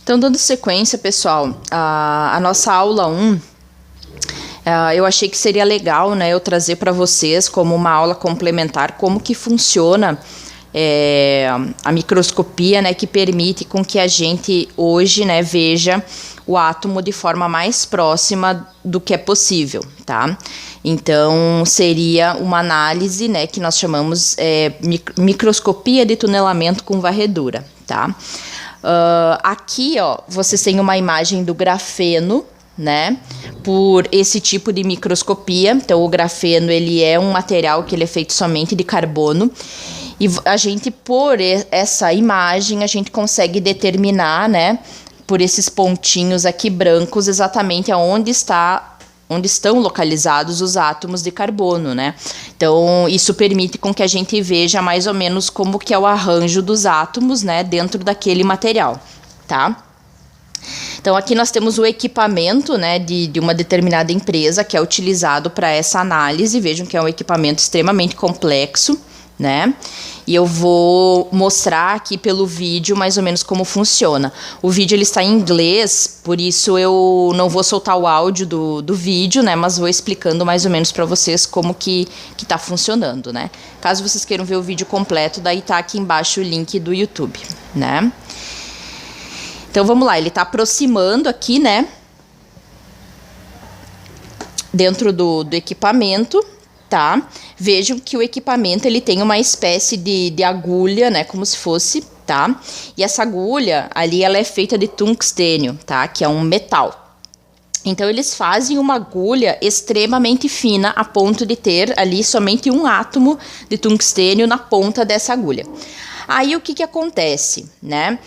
Então, dando sequência, pessoal, a nossa aula 1, eu achei que seria legal, né, eu trazer para vocês como uma aula complementar como que funciona a microscopia, né, que permite com que a gente hoje, né, veja o átomo de forma mais próxima do que é possível, tá? Então, seria uma análise, né, que nós chamamos microscopia de tunelamento com varredura, tá? Aqui, ó, vocês têm uma imagem do grafeno, né, por esse tipo de microscopia. Então, o grafeno, ele é um material que ele é feito somente de carbono, e a gente, por essa imagem, a gente consegue determinar, né, por esses pontinhos aqui brancos, exatamente onde estão localizados os átomos de carbono, né? Então, isso permite com que a gente veja mais ou menos como que é o arranjo dos átomos, né, dentro daquele material, tá? Então, aqui nós temos o equipamento, né, de uma determinada empresa que é utilizado para essa análise. Vejam que é um equipamento extremamente complexo, né? E eu vou mostrar aqui pelo vídeo mais ou menos como funciona. O vídeo ele está em inglês, por isso eu não vou soltar o áudio do vídeo, né? Mas vou explicando mais ou menos para vocês como que tá funcionando, né? Caso vocês queiram ver o vídeo completo, daí tá aqui embaixo o link do YouTube, né? Então vamos lá, ele tá aproximando aqui, né? Dentro do equipamento. Tá? Vejam que o equipamento ele tem uma espécie de agulha, né, como se fosse, tá? E essa agulha ali ela é feita de tungstênio, tá? Que é um metal. Então eles fazem uma agulha extremamente fina a ponto de ter ali somente um átomo de tungstênio na ponta dessa agulha. Aí o que acontece, né?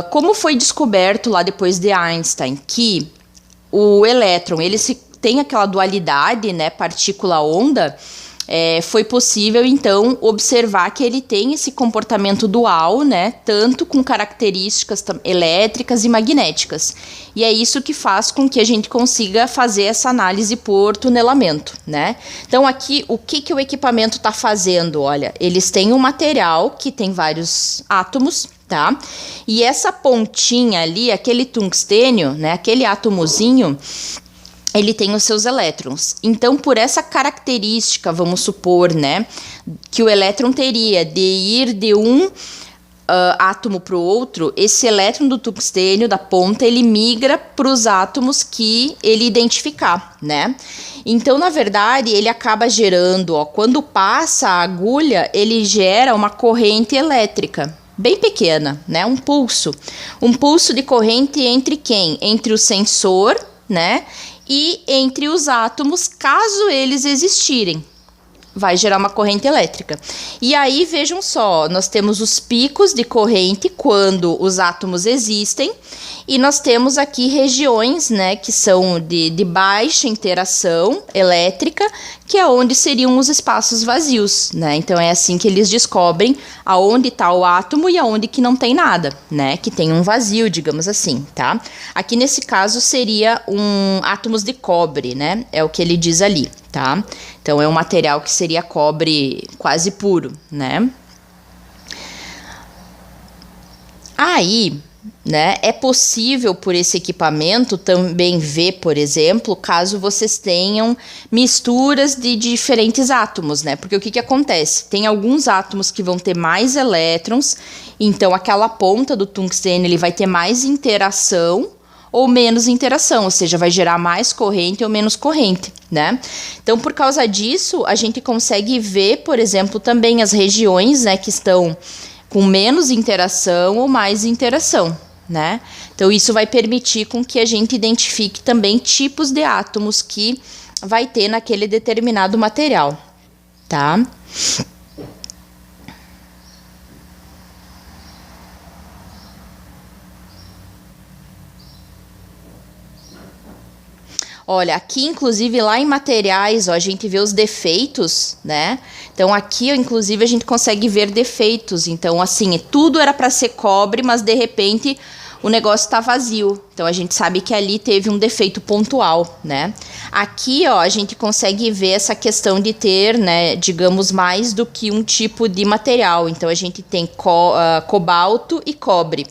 Como foi descoberto lá depois de Einstein que o elétron ele tem aquela dualidade, né, partícula-onda, foi possível, então, observar que ele tem esse comportamento dual, né, tanto com características elétricas e magnéticas. E é isso que faz com que a gente consiga fazer essa análise por tunelamento, né. Então, aqui, o que o equipamento está fazendo? Olha, eles têm um material que tem vários átomos, tá? E essa pontinha ali, aquele tungstênio, né, aquele átomozinho, ele tem os seus elétrons. Então, por essa característica, vamos supor, né, que o elétron teria de ir de um átomo para o outro, esse elétron do tungstênio, da ponta, ele migra para os átomos que ele identificar, né? Então, na verdade, ele acaba gerando, ó, quando passa a agulha, ele gera uma corrente elétrica bem pequena, né? Um pulso de corrente entre quem? Entre o sensor, né? E entre os átomos, caso eles existirem, vai gerar uma corrente elétrica. E aí, vejam só, nós temos os picos de corrente quando os átomos existem, e nós temos aqui regiões, né, que são de baixa interação elétrica, que é onde seriam os espaços vazios, né? Então, é assim que eles descobrem aonde está o átomo e aonde que não tem nada, né? Que tem um vazio, digamos assim, tá? Aqui, nesse caso, seria átomos de cobre, né? É o que ele diz ali, tá? Então, é um material que seria cobre quase puro, né? Aí, né, é possível por esse equipamento também ver, por exemplo, caso vocês tenham misturas de diferentes átomos, né? Porque o que acontece? Tem alguns átomos que vão ter mais elétrons, então aquela ponta do tungstênio ele vai ter mais interação ou menos interação, ou seja, vai gerar mais corrente ou menos corrente, né? Então, por causa disso, a gente consegue ver, por exemplo, também as regiões, né, que estão com menos interação ou mais interação, né? Então, isso vai permitir com que a gente identifique também tipos de átomos que vai ter naquele determinado material, tá? Olha, aqui, inclusive, lá em materiais, ó, a gente vê os defeitos, né? Então, aqui, ó, inclusive, a gente consegue ver defeitos. Então, assim, tudo era para ser cobre, mas, de repente, o negócio está vazio. Então, a gente sabe que ali teve um defeito pontual, né? Aqui, ó, a gente consegue ver essa questão de ter, né, digamos, mais do que um tipo de material. Então, a gente tem cobalto e cobre.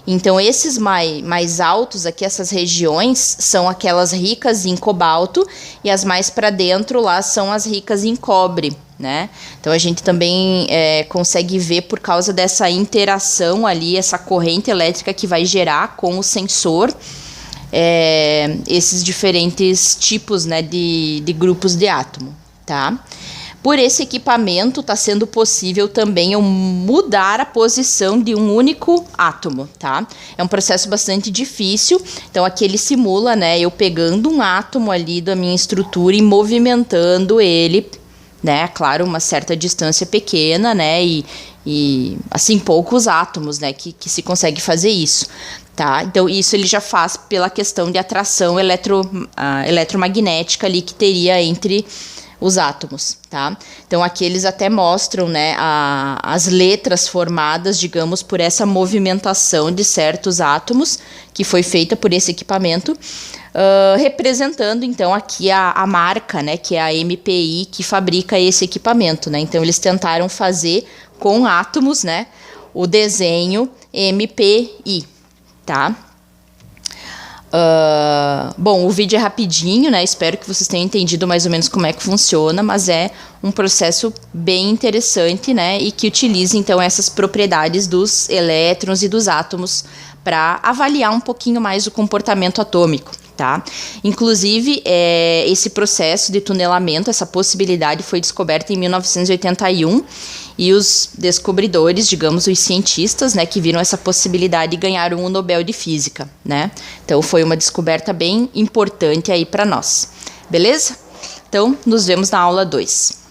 Então, esses mais altos aqui, essas regiões, são aquelas ricas em cobalto, e as mais para dentro lá são as ricas em cobre, né? Então, a gente também consegue ver por causa dessa interação ali, essa corrente elétrica que vai gerar com o sensor, esses diferentes tipos, né, de grupos de átomo, tá? Por esse equipamento, está sendo possível também eu mudar a posição de um único átomo, tá? É um processo bastante difícil. Então, aqui ele simula, né, eu pegando um átomo ali da minha estrutura e movimentando ele, né? Claro, uma certa distância pequena, né? E assim, poucos átomos, né, que se consegue fazer isso, tá? Então, isso ele já faz pela questão de atração eletromagnética ali que teria entre os átomos, tá? Então, aqui eles até mostram, né, as letras formadas, digamos, por essa movimentação de certos átomos que foi feita por esse equipamento, representando, então, aqui a marca, né, que é a MPI, que fabrica esse equipamento, né? Então, eles tentaram fazer com átomos, né, o desenho MPI, tá? Bom, o vídeo é rapidinho, né? Espero que vocês tenham entendido mais ou menos como é que funciona, mas é um processo bem interessante, né? E que utiliza, então, essas propriedades dos elétrons e dos átomos para avaliar um pouquinho mais o comportamento atômico, tá? Inclusive, esse processo de tunelamento, essa possibilidade foi descoberta em 1981, e os descobridores, digamos, os cientistas, né, que viram essa possibilidade ganharam o Nobel de Física, né? Então, foi uma descoberta bem importante aí para nós. Beleza? Então, nos vemos na aula 2.